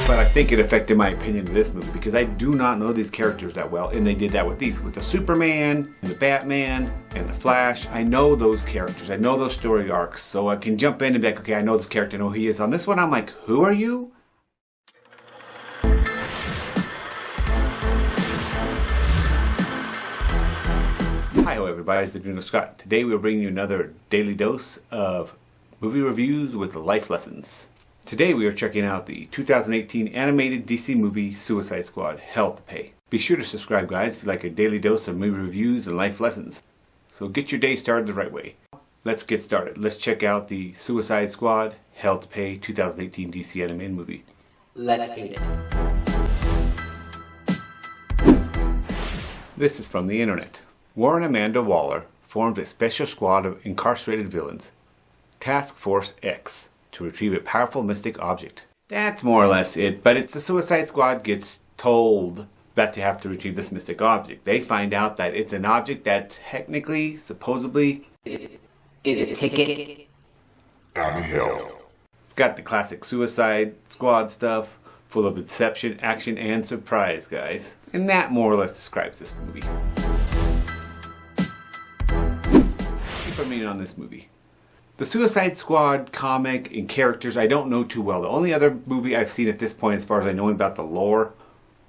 But I think it affected my opinion of this movie because I do not know these characters that well, and they did that with these. With the Superman, and the Batman, and the Flash, I know those characters. I know those story arcs, so I can jump in and be like, okay, I know this character, I know who he is. On this one, I'm like, who are you? Hi everybody, it's the Green Scott. Today we're bringing you another daily dose of movie reviews with life lessons. Today we are checking out the 2018 animated DC movie Suicide Squad, Hell to Pay. Be sure to subscribe guys if you like a daily dose of movie reviews and life lessons. So get your day started the right way. Let's get started. Let's check out the Suicide Squad, Hell to Pay 2018 DC animated movie. Let's do this. This is from the internet. Warren Amanda Waller formed a special squad of incarcerated villains, Task Force X, to retrieve a powerful mystic object. That's more or less it, but it's the Suicide Squad gets told that they have to retrieve this mystic object. They find out that it's an object that technically, supposedly, is a ticket out of hell. It's got the classic Suicide Squad stuff, full of deception, action, and surprise, guys. And that more or less describes this movie. Keep a minute on this movie. The Suicide Squad comic and characters I don't know too well. The only other movie I've seen at this point as far as I know about the lore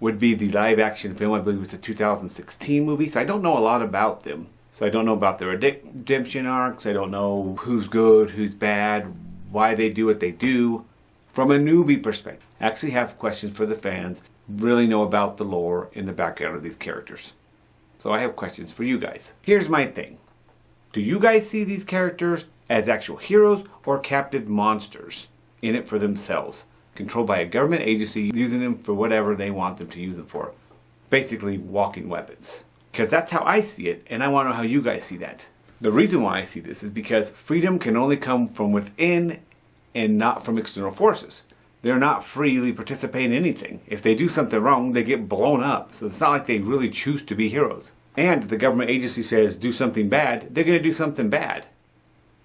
would be the live action film. I believe it was the 2016 movie, so I don't know a lot about them. So I don't know about their redemption arcs, I don't know who's good, who's bad, why they do what they do. From a newbie perspective, I actually have questions for the fans, really know about the lore and the background of these characters. So I have questions for you guys. Here's my thing. Do you guys see these characters as actual heroes or captive monsters in it for themselves, controlled by a government agency, using them for whatever they want them to use them for? Basically walking weapons. Because that's how I see it, and I want to know how you guys see that. The reason why I see this is because freedom can only come from within and not from external forces. They're not freely participating in anything. If they do something wrong, they get blown up. So it's not like they really choose to be heroes. And if the government agency says do something bad, they're going to do something bad.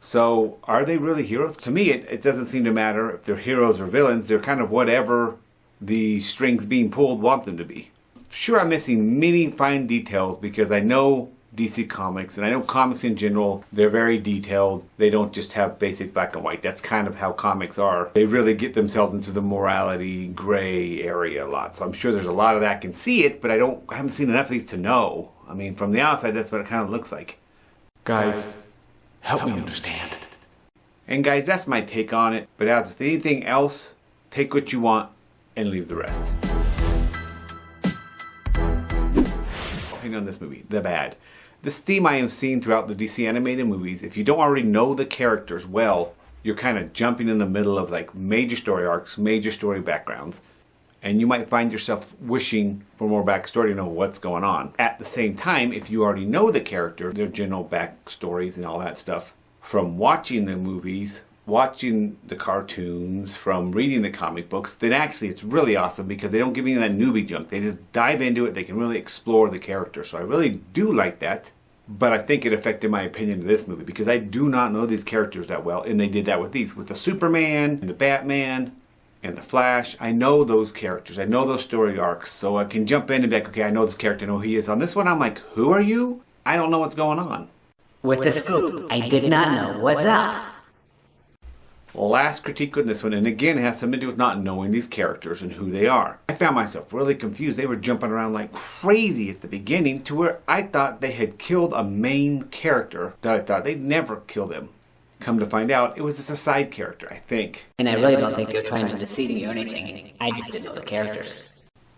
So are they really heroes? To me, it doesn't seem to matter if they're heroes or villains. They're kind of whatever the strings being pulled want them to be. Sure, I'm missing many fine details because I know DC Comics, and I know comics in general, they're very detailed. They don't just have basic black and white. That's kind of how comics are. They really get themselves into the morality gray area a lot. So I'm sure there's a lot of that. I can see it, but I haven't seen enough of these to know. I mean, from the outside, that's what it kind of looks like. Guys, help me understand. And guys, that's my take on it. But as with anything else, take what you want and leave the rest. Hang on this movie, the bad. This theme I am seeing throughout the DC animated movies, if you don't already know the characters well, you're kind of jumping in the middle of like major story arcs, major story backgrounds, and you might find yourself wishing for more backstory to know what's going on. At the same time, if you already know the character, their general backstories and all that stuff, from watching the movies, watching the cartoons, from reading the comic books, then actually it's really awesome because they don't give you that newbie junk. They just dive into it. They can really explore the character. So I really do like that. But I think it affected my opinion of this movie because I do not know these characters that well. And they did that with these. With the Superman, and the Batman, and the Flash. I know those characters. I know those story arcs. So I can jump in and be like, okay, I know this character. I know who he is. On this one, I'm like, who are you? I don't know what's going on. with the scoop. I did not know what's up. Last critique on this one, and again it has something to do with not knowing these characters and who they are. I found myself really confused. They were jumping around like crazy at the beginning to where I thought they had killed a main character that I thought they'd never kill them. Come to find out, it was just a side character, I think. And I really don't think they were trying to deceive me or anything. I just didn't know the characters.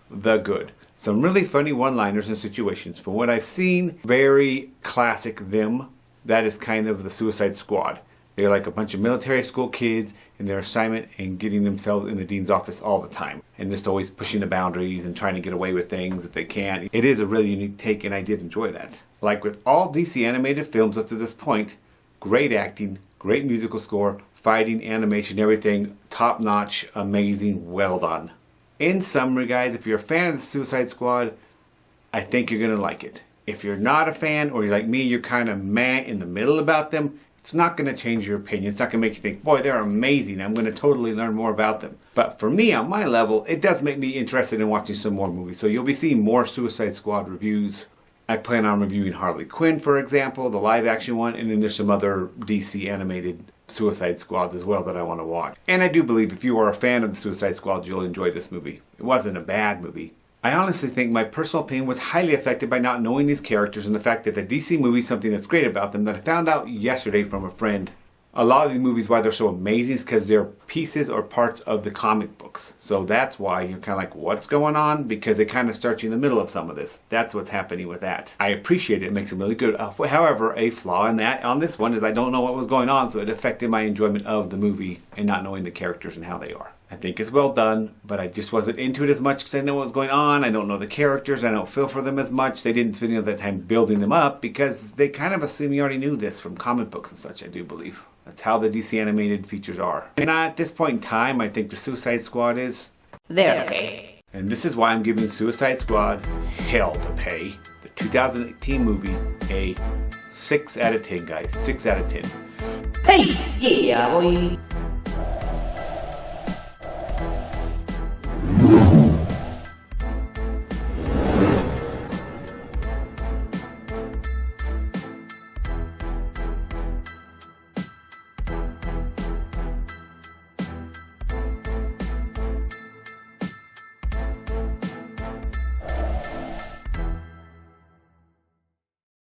The good. Some really funny one-liners and situations. From what I've seen, very classic them. That is kind of the Suicide Squad. They're like a bunch of military school kids in their assignment and getting themselves in the dean's office all the time. And just always pushing the boundaries and trying to get away with things that they can't. It is a really unique take and I did enjoy that. Like with all DC animated films up to this point, great acting, great musical score, fighting, animation, everything top-notch, amazing, well done. In summary guys, if you're a fan of the Suicide Squad, I think you're going to like it. If you're not a fan or you're like me, you're kind of meh in the middle about them, It's not going to change your opinion. It's not going to make you think, boy, they're amazing. I'm going to totally learn more about them. But for me, on my level, it does make me interested in watching some more movies. So you'll be seeing more Suicide Squad reviews. I plan on reviewing Harley Quinn, for example, the live action one. And then there's some other DC animated Suicide Squads as well that I want to watch. And I do believe if you are a fan of the Suicide Squad, you'll enjoy this movie. It wasn't a bad movie. I honestly think my personal opinion was highly affected by not knowing these characters and the fact that the DC movie is something that's great about them that I found out yesterday from a friend. A lot of these movies, why they're so amazing is because they're pieces or parts of the comic books. So that's why you're kind of like, what's going on? Because they kind of start you in the middle of some of this. That's what's happening with that. I appreciate it. It makes it really good. However, a flaw in that on this one is I don't know what was going on, so it affected my enjoyment of the movie and not knowing the characters and how they are. I think it's well done, but I just wasn't into it as much because I know what's going on. I don't know the characters. I don't feel for them as much. They didn't spend that time building them up because they kind of assume you already knew this from comic books and such, I do believe. That's how the DC animated features are. And at this point in time, I think the Suicide Squad is... They're okay. And this is why I'm giving Suicide Squad Hell to Pay, the 2018 movie, a 6 out of 10, guys. 6 out of 10. Peace! Yeah, boy.